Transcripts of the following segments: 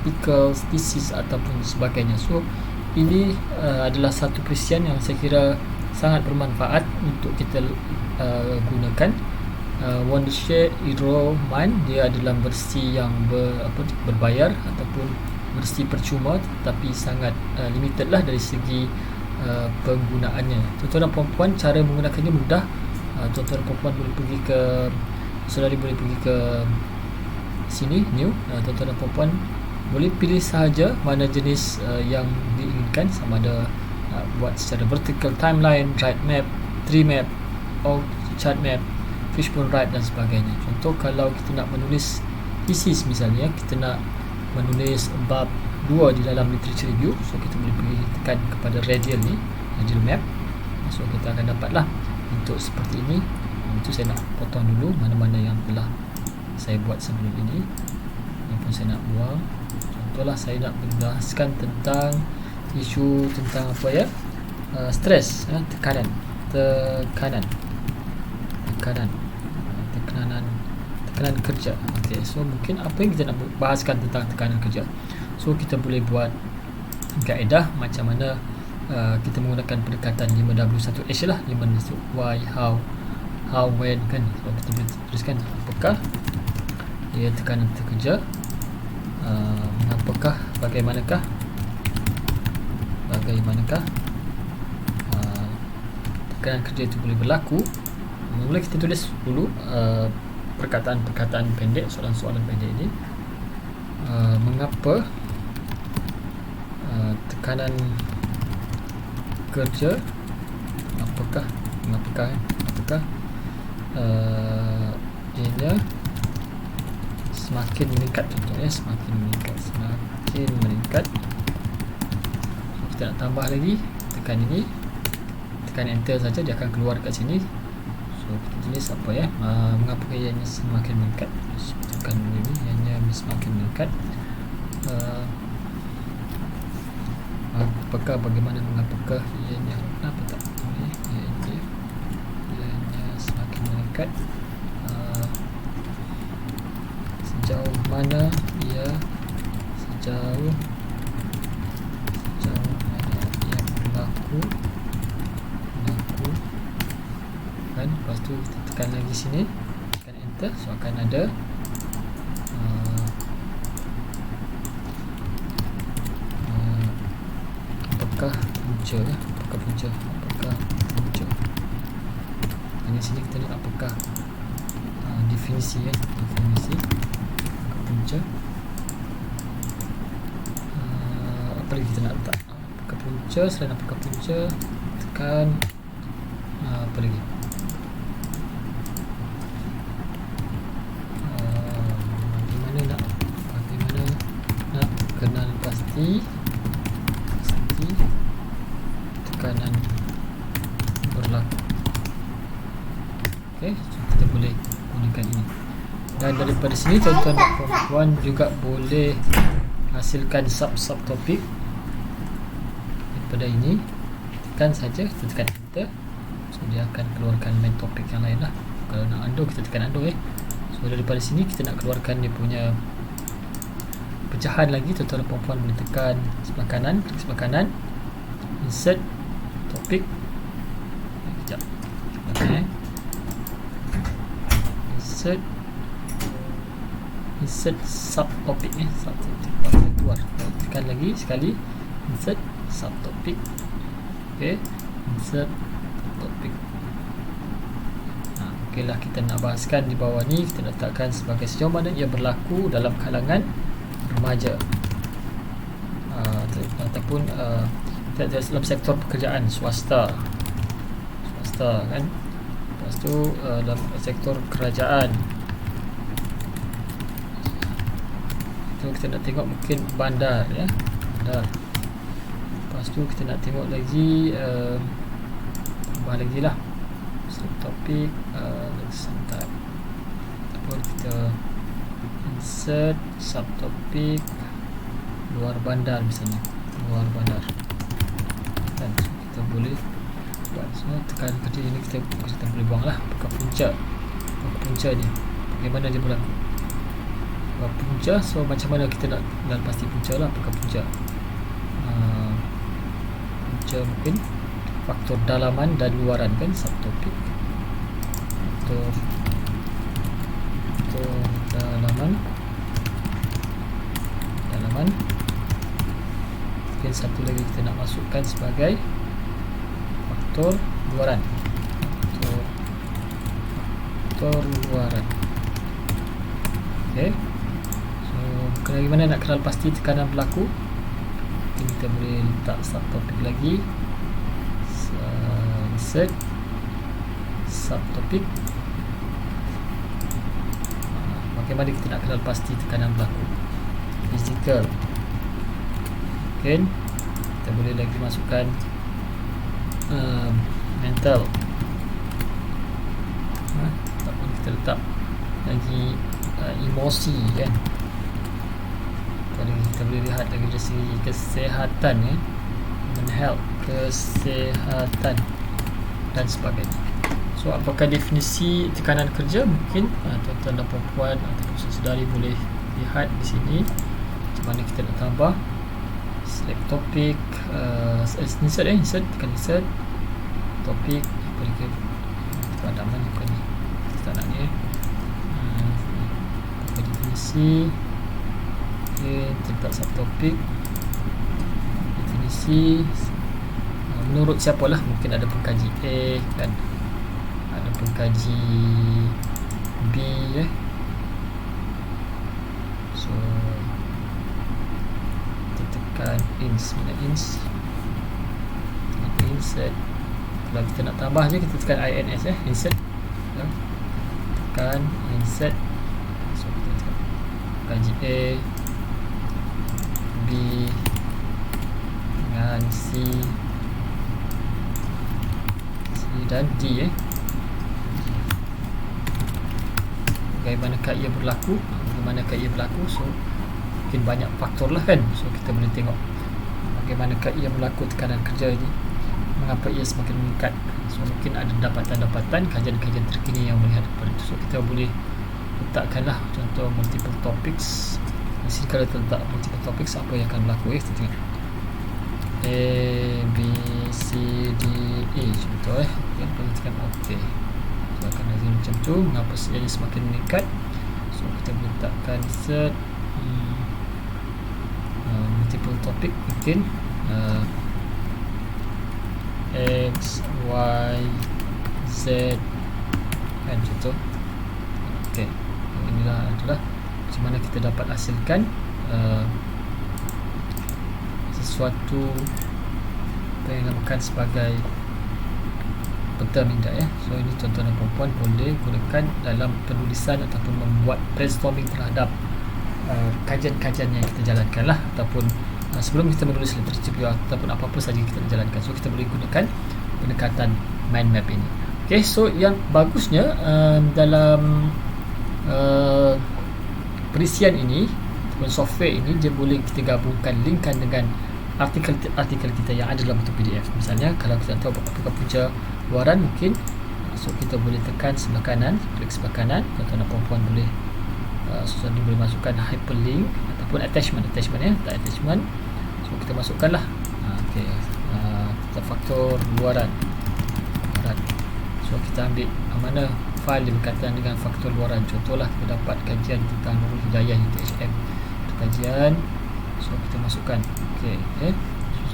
artikel, thesis ataupun sebagainya. So ini adalah satu perisian yang saya kira sangat bermanfaat untuk kita gunakan. Wondershare Eero-Man, dia adalah versi yang berbayar ataupun versi percuma, tetapi sangat limited lah dari segi penggunaannya. Tuan-tuan dan puan-puan, cara menggunakannya mudah. Tuan-tuan dan puan-puan boleh pergi ke, saudari boleh pergi ke sini, new. Tuan-tuan dan puan-puan boleh pilih sahaja mana jenis yang diinginkan, sama ada buat secara vertical timeline, right map, tree map, or chart map, fishbone right dan sebagainya. Contoh kalau kita nak menulis thesis misalnya, kita nak menulis bab 2 di dalam literature review, so kita boleh pergi tekan kepada radial ni, radial map. So kita akan dapatlah bentuk seperti ini. Itu saya nak potong dulu mana-mana yang telah saya buat sebelum ini. Ini pun saya nak buang. Contohlah saya nak membahaskan tentang isu tentang apa ya, stres, tekanan kerja. Okey, so mungkin apa yang kita nak bahaskan tentang tekanan kerja. So kita boleh buat kaedah macam mana kita menggunakan pendekatan 5W1H lah, 5 why, how, when kan. So kita boleh tuliskan apakah ia tekanan kerja, apakah, bagaimanakah tekanan kerja itu boleh berlaku. Mula kita tulis dulu perkataan-perkataan pendek, soalan-soalan pendek ini. Mengapa tekanan kerja, apakah ianya semakin meningkat, contohnya semakin meningkat. So, kita nak tambah lagi, tekan ini, tekan enter saja, dia akan keluar kat sini. So kita tulis apa ya, mengapa ianya semakin meningkat. So, tekan ini, ianya semakin meningkat. Mengapakah ianya semakin meningkat, sejauh mana ia berlaku kan. Lepas tu kita tekan lagi sini, tekan enter, so akan ada apakah punca. Ini sini kita lihat apakah definisi punca. Apa lagi kita nak letak? Apakah punca, selain apakah punca, tekan apa lagi? Bagaimana nak kenal pasti tekanan berlaku. Okey, so kita boleh gunakan ini. Dan daripada sini tuan-tuan dan puan-puan juga boleh hasilkan sub-topik daripada ini. Tekan saja, kita tekan enter, so dia akan keluarkan main topik yang lain lah. Kalau nak undo, kita tekan undo. So daripada sini kita nak keluarkan dia punya pecahan lagi. Tuan-tuan dan puan-puan boleh tekan sebelah kanan, klik sebelah kanan, insert topik. Sekejap, insert subtopik ni, subtopik keluar. Tekan lagi sekali, insert subtopik. Okey, insert topik. Okeylah, kita nak bahaskan di bawah ni, kita letakkan sebagai sejauh mana ia berlaku dalam kalangan remaja ataupun dalam sektor pekerjaan swasta kan. Lepas tu dalam sektor kerajaan tu kita nak tengok mungkin bandar ya, bandar. Lepas tu kita nak tengok lagi tambah lagi lah topik santai ataupun kita insert subtopik luar bandar misalnya, luar bandar kan. So, kita boleh buat semua, tekan kerja ini kita boleh buang lah. Apakah punca ni, bagaimana dia berlaku. punca. So macam mana kita nak pasti punca lah, apakah punca? Punca mungkin faktor dalaman dan luaran kan, subtopik. Faktor dalaman. Mungkin satu lagi kita nak masukkan sebagai faktor luaran. Faktor luaran. Okay. So bagaimana nak kenal pasti tekanan berlaku? Kita boleh letak subtopik lagi. Insert subtopik. Bagaimana kita nak kenal pasti tekanan berlaku? Physical. Okay. Kita boleh lagi masukkan mental. Ataupun kita letak lagi emosi kan. Kita boleh lihat dari segi kesihatan ya, health, kesihatan dan sebagainya. So apakah definisi tekanan kerja? Mungkin tuan-tuan dan puan-puan ataupun saudari boleh lihat di sini macam mana kita nak tambah. Select topic, insert, tekan insert topik. Boleh ke padaman bukan ni, kita nak ni definisi. Okay, letak subtopik definisi menurut siapalah, mungkin ada pengkaji A dan ada pengkaji B ya. So kita tekan insert. Kalau kita nak tambah je, kita tekan INS ya, insert ya. Tekan insert. So kita tekan pengkaji A, B dengan C dan D bagaimanakah ia berlaku? So mungkin banyak faktor lah kan. So kita boleh tengok bagaimanakah ia berlaku tekanan kerja ini, mengapa ia semakin meningkat. So mungkin ada dapatan-dapatan kajian-kajian terkini yang melihat kepada itu. So kita boleh letakkanlah contoh multiple topics. Di sini kalau kita letak multiple topics, apa yang akan berlaku kita tengok A, B, C, D, E contoh okay, kita tekan OK. So akan ada macam tu. Mengapa ia semakin meningkat? So kita boleh letakkan set multiple topic, mungkin X, Y, Z kan contoh. Okay, inilah adalah macam mana kita dapat hasilkan sesuatu yang dinamakan sebagai peta minda ya. So ini tuan-tuan dan puan-puan boleh gunakan dalam penulisan ataupun membuat brainstorming terhadap kajian-kajian yang kita jalankan lah, ataupun sebelum kita menulis literature ataupun apa-apa saja kita jalankan. So kita boleh gunakan pendekatan mind map ini. Okay, so yang bagusnya dalam perisian ini ataupun software ini, dia boleh kita gabungkan, linkkan dengan artikel kita yang ada dalam bentuk PDF. Misalnya kalau kita tahu apakah punca luaran, mungkin so kita boleh tekan sebelah kanan, klik sebelah kanan, tuan-tuan dan puan-puan boleh boleh masukkan hyperlink ataupun attachment ya, attachment. So kita masukkanlah okay, kita faktor luaran. So kita ambil mana fail yang berkaitan dengan faktor luaran. Contohlah kita dapat kajian tentang Nurul Hidayah UTHM, kajian. So kita masukkan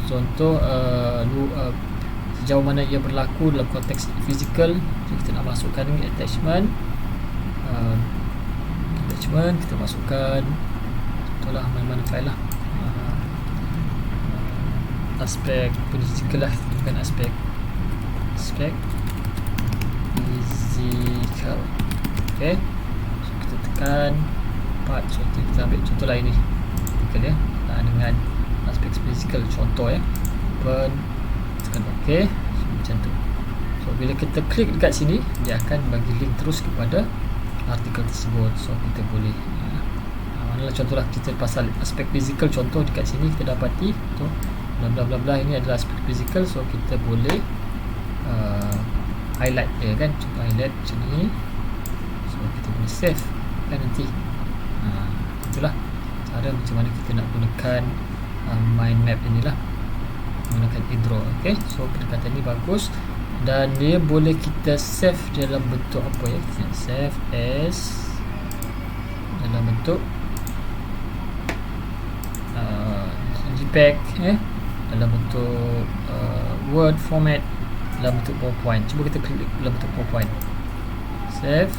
contoh sejauh mana ia berlaku dalam konteks fizikal. So kita nak masukkan ni attachment. Kita masukkan contohlah mana-mana file lah, aspek fizikal lah, bukan aspek fizikal. Okay, so kita tekan part. So kita ambil contohlah ini ya, dengan aspek fizikal contoh ya, open, tekan OK. So macam tu. So bila kita klik dekat sini, dia akan bagi link terus kepada artikel tersebut. So kita boleh manalah contohlah kita pasal aspek fizikal, contoh dekat sini kita dapati tu bla bla bla bla, ini adalah aspek fizikal. So kita boleh highlight dia kan, contoh highlight macam ni. So kita boleh save kan nanti itulah cara macam mana kita nak gunakan mind map inilah, menggunakan hidro. Okay, so pendekatan ni bagus dan dia boleh kita save dalam bentuk apa ya, kita nak save as dalam bentuk JPEG dalam bentuk Word format, dalam bentuk PowerPoint. Cuba kita klik dalam bentuk PowerPoint, save.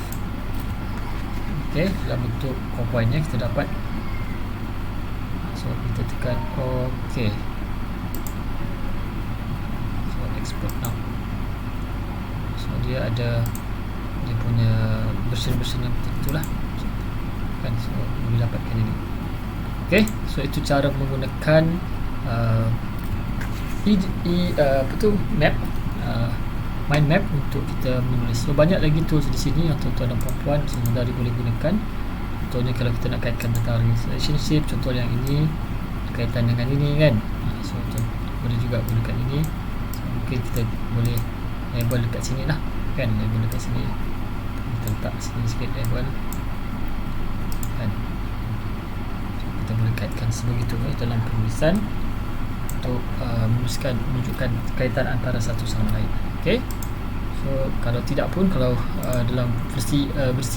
Okay, dalam bentuk PowerPoint kita dapat. So kita tekan OK, so export now. So dia ada dia punya version-version yang tertentu lah kan, so boleh dapatkan ini. Okay, so itu cara menggunakan apa tu, map, mind map untuk kita menulis. So banyak lagi tools di sini yang tuan-tuan dan puan-puan sebenarnya boleh gunakan. Contohnya kalau kita nak kaitkan tentang relationship, contoh yang ini kaitan dengan ini kan, so boleh juga gunakan ini. So, mungkin kita boleh label dekat sini lah kan, label dekat sini, kita letak sini sikit label kan. So, kita boleh kaitkan sebegitu dalam penulisan untuk menunjukkan kaitan antara satu sama lain. Okay, so kalau tidak pun, kalau dalam versi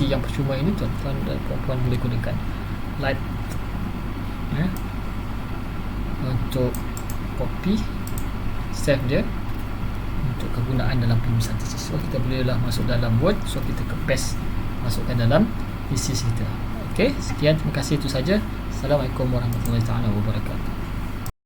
yang percuma ini, tuan-tuan dan puan-puan boleh gunakan light untuk copy, save dia untuk kegunaan dalam penulisan tesis. So kita bolehlah masuk dalam Word, so kita paste, masukkan dalam thesis kita. Okay, sekian, terima kasih, itu saja. Assalamualaikum warahmatullahi wabarakatuh.